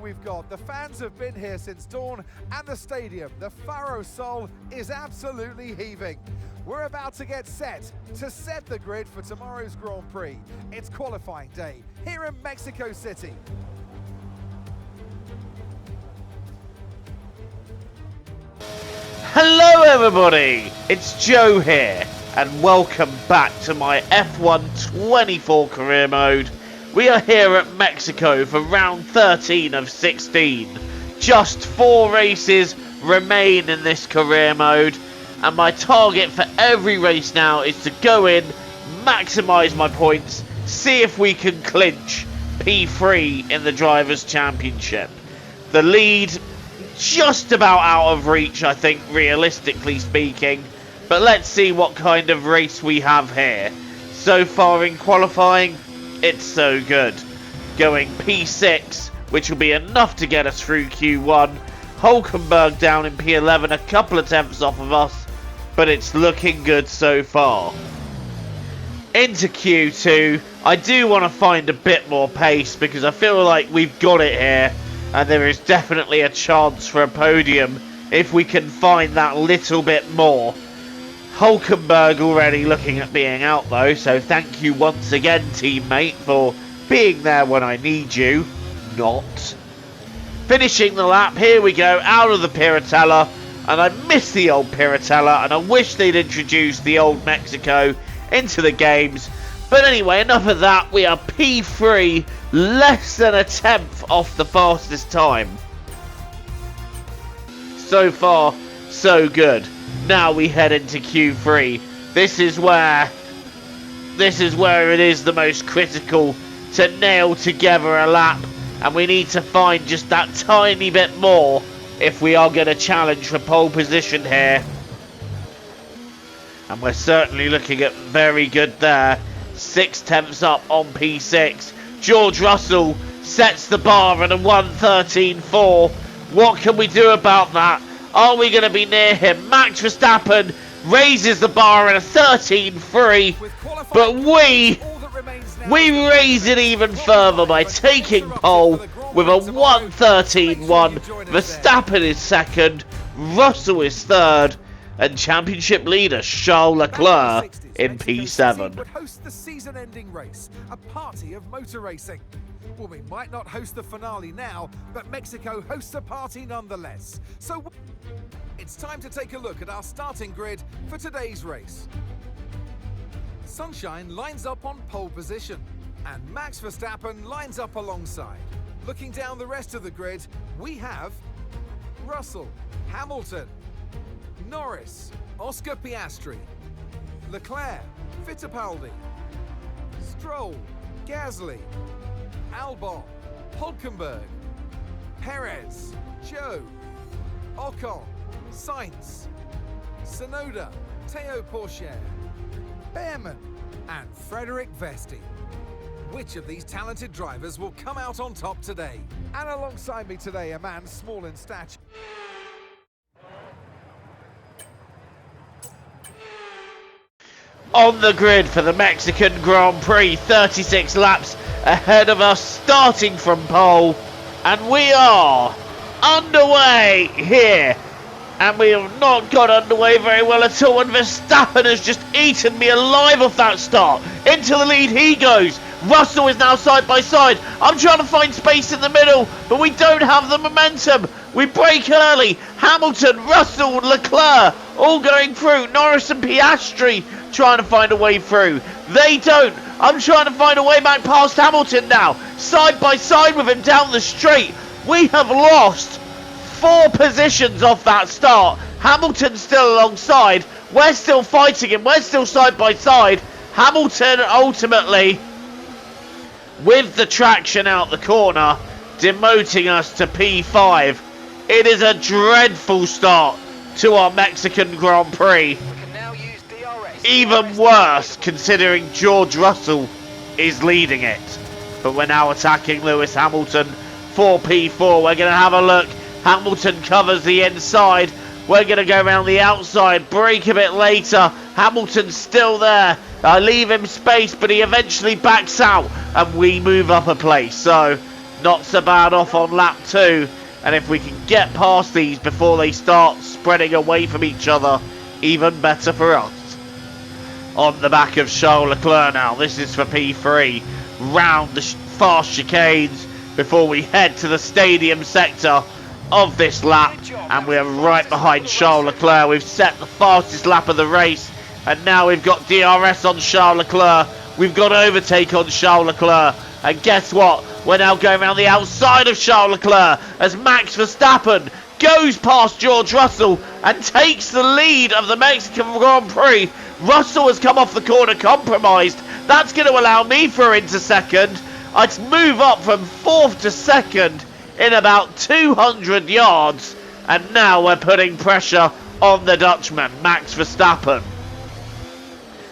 we've got. The fans have been here since dawn, and the stadium, the Faro Sol, is absolutely heaving. We're about to get set to set the grid for tomorrow's Grand Prix. It's qualifying day here in Mexico City. Hello everybody, it's Joe here, and welcome back to my F1 24 career mode. We are here at Mexico for round 13 of 16. Just 4 races remain in this career mode, and my target for every race now is to go in, maximise my points, see if we can clinch P3 in the Drivers' Championship. The lead just about out of reach, I think, realistically speaking, but let's see what kind of race we have here. So far in qualifying, it's so good. Going P6, which will be enough to get us through Q1. Hulkenberg down in P11, a couple of tenths off of us, but it's looking good so far. Into Q2, I do want to find a bit more pace because I feel like we've got it here, and there is definitely a chance for a podium if we can find that little bit more. Hulkenberg already looking at being out though, so thank you once again, teammate, for being there when I need you. Not. Finishing the lap, here we go, out of the Piratella, and I miss the old Piratella, and I wish they'd introduced the old Mexico into the games. But anyway, enough of that. We are P3, less than a tenth off the fastest time. So far, so good. Now we head into Q3. This is where it is the most critical to nail together a lap, and we need to find just that tiny bit more if we are going to challenge for pole position here. And we're certainly looking at very good there. 6 tenths up on P6. George Russell sets the bar at a 1:13.4. What can we do about that? Are we going to be near him? Max Verstappen raises the bar at a 13.3, but we raise it even further by taking pole with a 1:13.1. Verstappen is second, Russell is third, and championship leader Charles Leclerc in P7. Would host the season-ending race, a party of motor racing. Well, we might not host the finale now, but Mexico hosts a party nonetheless. So it's time to take a look at our starting grid for today's race. Sunshine lines up on pole position, and Max Verstappen lines up alongside. Looking down the rest of the grid, we have Russell, Hamilton, Norris, Oscar Piastri, Leclerc, Fittipaldi, Stroll, Gasly, Albon, Hulkenberg, Perez, Joe, Ocon, Sainz, Tsunoda, Teo Pourchaire, Behrman, and Frederick Vesti. Which of these talented drivers will come out on top today? And alongside me today, a man small in stature. On the grid for the Mexican Grand Prix, 36 laps ahead of us, starting from pole, and we are underway here, and we have not got underway very well at all, and Verstappen has just eaten me alive off that start. Into the lead he goes. Russell is now side by side. I'm trying to find space in the middle, but we don't have the momentum. We break early. Hamilton, Russell, Leclerc all going through. Norris and Piastri trying to find a way through. They don't. I'm trying to find a way back past Hamilton now. Side by side with him down the straight. We have lost 4 positions off that start. Hamilton's still alongside. We're still fighting him. We're still side by side. Hamilton ultimately, with the traction out the corner, demoting us to P5. It is a dreadful start to our Mexican Grand Prix. Even worse considering George Russell is leading it. But we're now attacking Lewis Hamilton for P4. We're going to have a look. Hamilton covers the inside. We're going to go around the outside, brake a bit later. Hamilton's still there. I leave him space, but he eventually backs out, and we move up a place. So not so bad off on lap 2. And if we can get past these before they start spreading away from each other, even better for us. On the back of Charles Leclerc now. This is for P3. Round the fast chicanes before we head to the stadium sector of this lap. And we're right behind Charles Leclerc. We've set the fastest lap of the race. And now we've got DRS on Charles Leclerc. We've got overtake on Charles Leclerc. And guess what? We're now going around the outside of Charles Leclerc as Max Verstappen goes past George Russell and takes the lead of the Mexican Grand Prix. Russell has come off the corner compromised. That's going to allow me through into second. I'd move up from 4th to 2nd in about 200 yards. And now we're putting pressure on the Dutchman, Max Verstappen.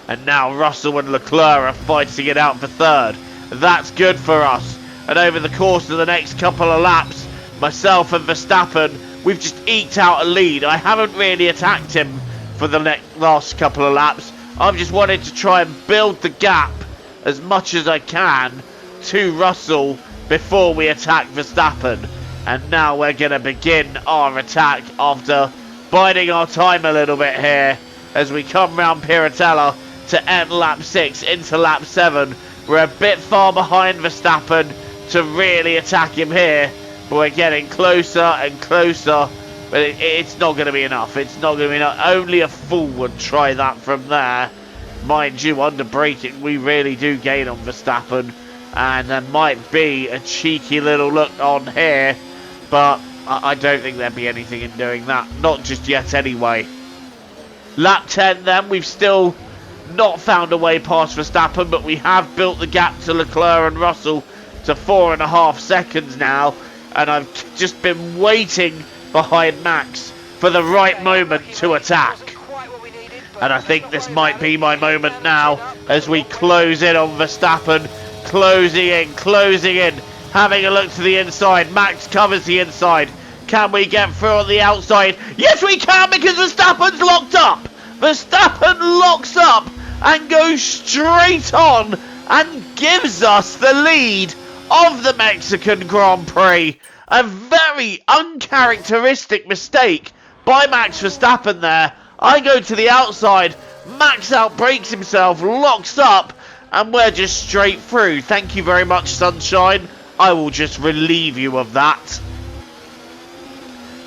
And now Russell and Leclerc are fighting it out for 3rd. That's good for us. And over the course of the next couple of laps, myself and Verstappen, we've just eked out a lead. I haven't really attacked him for the last couple of laps. I've just wanted to try and build the gap as much as I can to Russell before we attack Verstappen. And now we're going to begin our attack after biding our time a little bit here as we come round Piratella to end lap 6 into lap 7. We're a bit far behind Verstappen to really attack him here, but we're getting closer and closer. But it's not going to be enough. It's not going to be enough. Only a fool would try that from there. Mind you, under braking, we really do gain on Verstappen. And there might be a cheeky little look on here, but I don't think there'd be anything in doing that. Not just yet anyway. Lap 10 then, we've still not found a way past Verstappen, but we have built the gap to Leclerc and Russell to 4.5 seconds now. And I've just been waiting behind Max for the right moment to attack. And I think this might be my moment now as we close in on Verstappen. Closing in, having a look to the inside. Max covers the inside. Can we get through on the outside? Yes, we can, because Verstappen's locked up. Verstappen locks up and goes straight on and gives us the lead of the Mexican Grand Prix. A very uncharacteristic mistake by Max Verstappen there. I go to the outside. Max outbrakes himself, locks up, and we're just straight through. Thank you very much, Sunshine. I will just relieve you of that.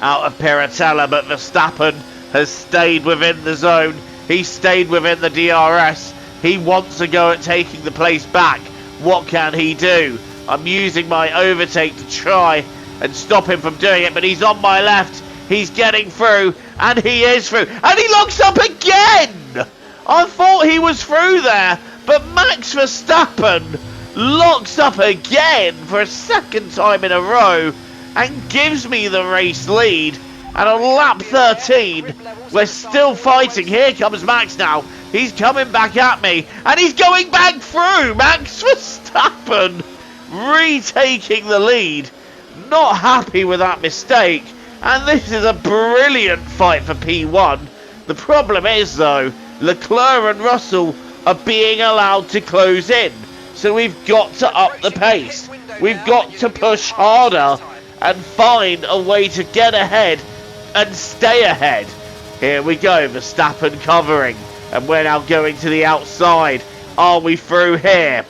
Out of Piratella, but Verstappen has stayed within the zone. He stayed within the DRS. He wants to go at taking the place back. What can he do? I'm using my overtake to try and stop him from doing it, but he's on my left. He's getting through, and he is through. And he locks up again! I thought he was through there, but Max Verstappen locks up again for a second time in a row and gives me the race lead. And on lap 13, we're still fighting. Here comes Max now. He's coming back at me, and he's going back through. Max Verstappen retaking the lead. Not happy with that mistake. And this is a brilliant fight for P1. The problem is, though, Leclerc and Russell are being allowed to close in. So we've got to up the pace. We've got to push harder and find a way to get ahead and stay ahead. Here we go, Verstappen covering. And we're now going to the outside. Are we through here?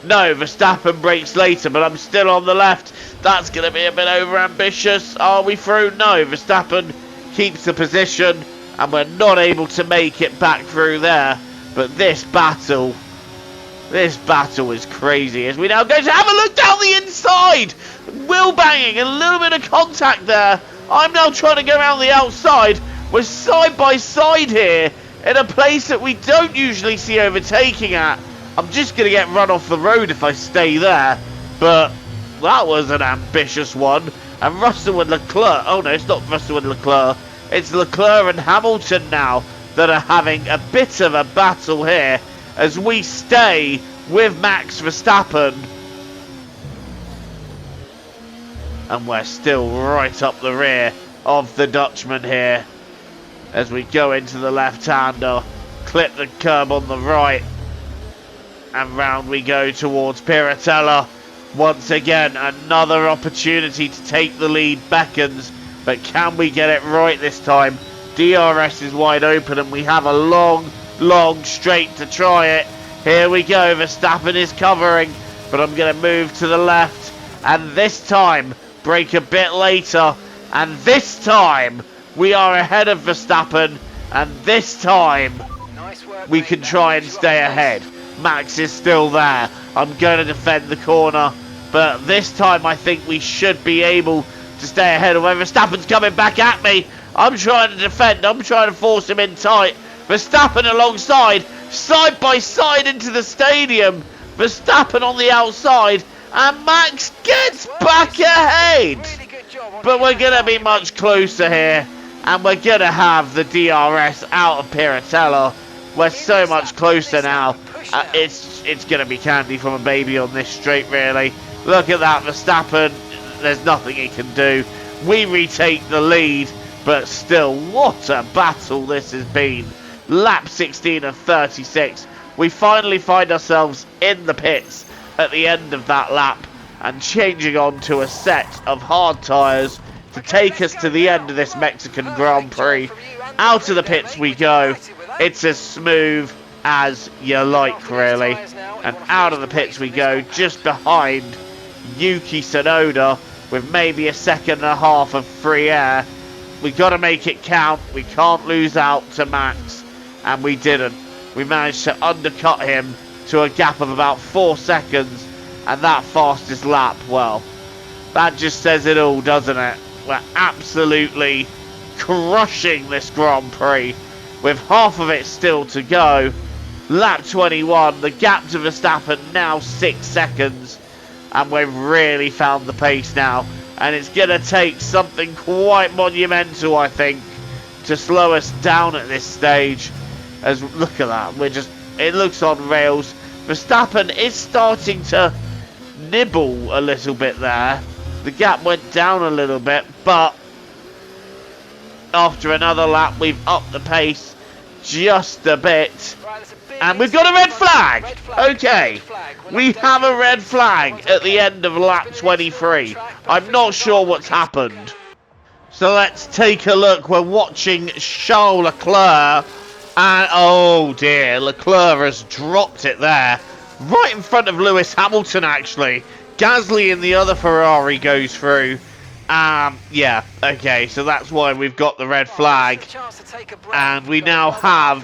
No, Verstappen breaks later, but I'm still on the left. That's going to be a bit over-ambitious. Are we through? No, Verstappen keeps the position, and we're not able to make it back through there. But this battle is crazy. As we now go to have a look down the inside. Wheel banging, a little bit of contact there. I'm now trying to go around the outside. We're side by side here in a place that we don't usually see overtaking at. I'm just going to get run off the road if I stay there. But that was an ambitious one. And Russell and Leclerc. Oh no, it's not Russell and Leclerc. It's Leclerc and Hamilton now that are having a bit of a battle here as we stay with Max Verstappen. And we're still right up the rear of the Dutchman here as we go into the left-hander, clip the curb on the right, and round we go towards Piratella. Once again, another opportunity to take the lead beckons, but can we get it right this time? DRS is wide open and we have a long straight to try it. Here we go, Verstappen is covering, but I'm going to move to the left, and this time brake a bit later, and this time we are ahead of Verstappen, and this time we can try and stay ahead. Max is still there. I'm going to defend the corner, but this time I think we should be able to stay ahead of where Verstappen's coming back at me. I'm trying to defend. I'm trying to force him in tight. Verstappen alongside, side by side into the stadium. Verstappen on the outside, and Max gets back ahead. But we're going to be much closer here, and we're going to have the DRS out of Piratella. We're so much closer now. It's going to be candy from a baby on this straight, really. Look at that, Verstappen. There's nothing he can do. We retake the lead, but still, what a battle this has been. Lap 16 of 36. We finally find ourselves in the pits at the end of that lap and changing on to a set of hard tyres to take us to the end of this Mexican Grand Prix. Out of the pits we go. It's as smooth as you like, really. And out of the pits we go, just behind Yuki Tsunoda with maybe a second and a half of free air. We got to make it count. We can't lose out to Max, and we didn't. We managed to undercut him to a gap of about 4 seconds, and that fastest lap, well, that just says it all, doesn't it? We're absolutely crushing this Grand Prix with half of it still to go. Lap 21, the gap to Verstappen now 6 seconds, and we've really found the pace now, and it's going to take something quite monumental, I think, to slow us down at this stage. As look at that, it looks on rails. Verstappen is starting to nibble a little bit there. The gap went down a little bit, but after another lap we've upped the pace just a bit. And we've got a red flag. Okay, we have a red flag at the end of lap 23. I'm not sure what's happened. So let's take a look. We're watching Charles Leclerc. And oh dear, Leclerc has dropped it there. Right in front of Lewis Hamilton, actually. Gasly in the other Ferrari goes through. Yeah, okay, so that's why we've got the red flag. And we now have,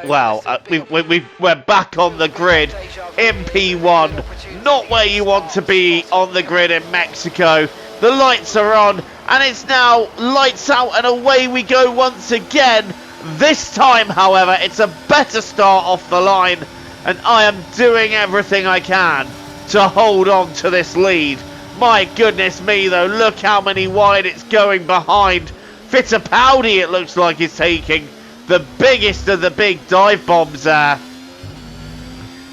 well, we're back on the grid in P1. Not where you want to be on the grid in Mexico. The lights are on, and it's now lights out and away we go once again. This time, however, it's a better start off the line, and I am doing everything I can to hold on to this lead. My goodness me, though, look how many wide it's going behind. Fittipaldi, it looks like, is taking the biggest of the big dive bombs there.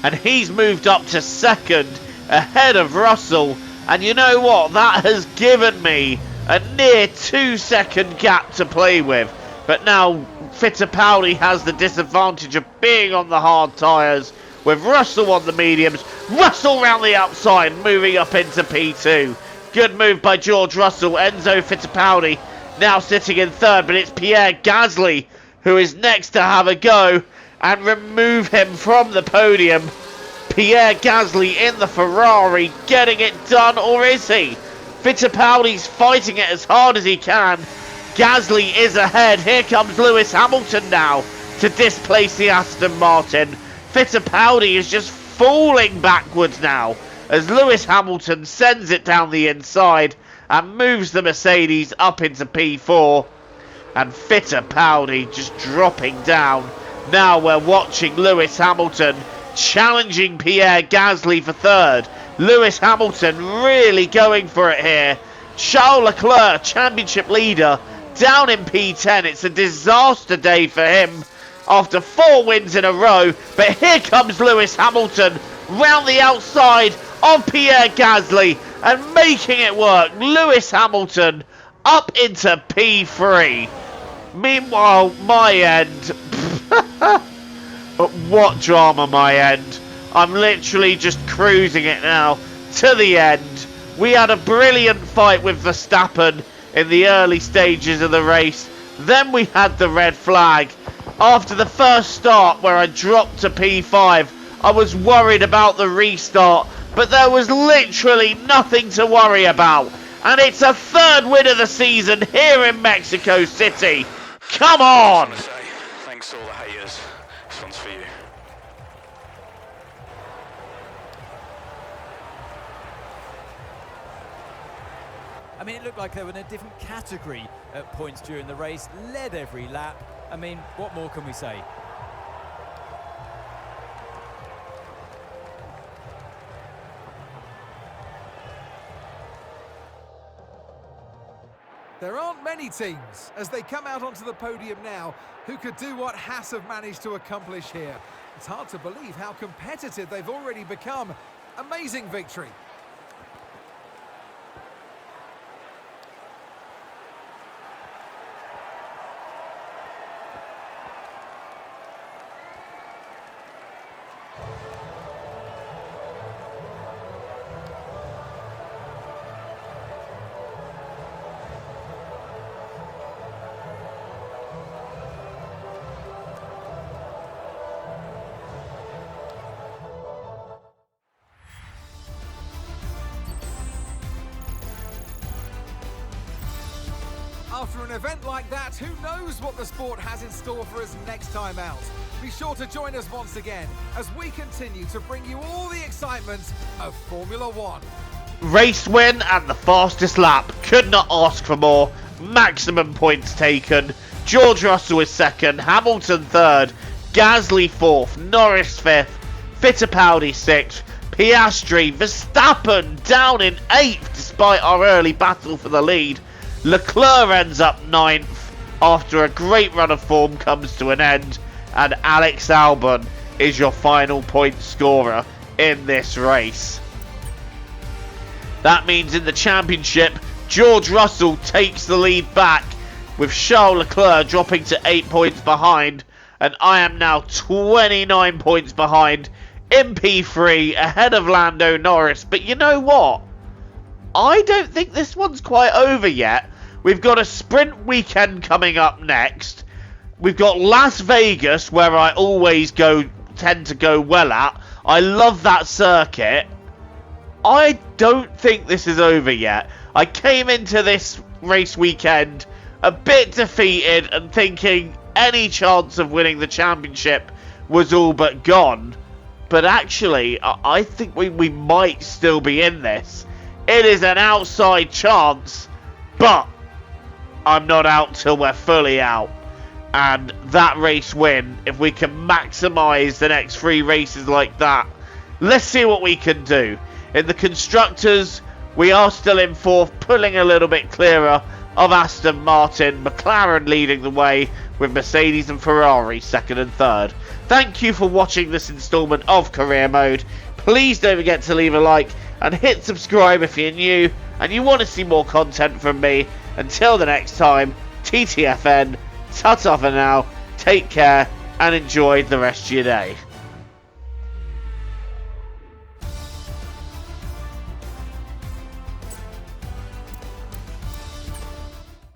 And he's moved up to second, ahead of Russell. And you know what? That has given me a near 2-second gap to play with. But now Fittipaldi has the disadvantage of being on the hard tyres, with Russell on the mediums. Russell round the outside, moving up into P2. Good move by George Russell. Enzo Fittipaldi now sitting in third, but it's Pierre Gasly who is next to have a go and remove him from the podium. Pierre Gasly in the Ferrari, getting it done, or is he? Fittipaldi's fighting it as hard as he can. Gasly is ahead. Here comes Lewis Hamilton now to displace the Aston Martin. Fittipaldi is just falling backwards now as Lewis Hamilton sends it down the inside and moves the Mercedes up into P4. And Fittipaldi just dropping down. Now we're watching Lewis Hamilton challenging Pierre Gasly for third. Lewis Hamilton really going for it here. Charles Leclerc, championship leader, down in P10. It's a disaster day for him after 4 wins in a row. But here comes Lewis Hamilton round the outside of Pierre Gasly and making it work. Lewis Hamilton up into P3. Meanwhile, my end. What drama, my end. I'm literally just cruising it now. to the end. We had a brilliant fight with Verstappen in the early stages of the race. Then we had the red flag. After the first start where I dropped to P5, I was worried about the restart, but there was literally nothing to worry about. And it's a third win of the season here in Mexico City. Come on! Thanks to all the haters. This one's for you. I mean, it looked like they were in a different category at points during the race, led every lap. I mean, what more can we say? There aren't many teams, as they come out onto the podium now, who could do what Haas have managed to accomplish here. It's hard to believe how competitive they've already become. Amazing victory. After an event like that, who knows what the sport has in store for us next time out? Be sure to join us once again as we continue to bring you all the excitement of Formula One. Race win and the fastest lap. Could not ask for more. Maximum points taken. George Russell is second, Hamilton third, Gasly fourth, Norris fifth, Fittipaldi sixth, Piastri, Verstappen down in eighth despite our early battle for the lead. Leclerc ends up ninth after a great run of form comes to an end, and Alex Albon is your final point scorer in this race. That means in the championship, George Russell takes the lead back, with Charles Leclerc dropping to 8 points behind, and I am now 29 points behind in P3 ahead of Lando Norris. But you know what? I don't think this one's quite over yet. We've got a sprint weekend coming up next. We've got Las Vegas, where I always tend to go well at. I love that circuit. I don't think this is over yet. I came into this race weekend a bit defeated and thinking any chance of winning the championship was all but gone. But actually, I think we might still be in this. It is an outside chance, but I'm not out till we're fully out. And that race win, if we can maximise the next 3 races like that, let's see what we can do. In the Constructors, we are still in 4th, pulling a little bit clearer of Aston Martin, McLaren leading the way with Mercedes and Ferrari 2nd and 3rd. Thank you for watching this instalment of Career Mode. Please don't forget to leave a like and hit subscribe if you're new and you want to see more content from me. Until the next time, TTFN, ta-ta for now, take care and enjoy the rest of your day.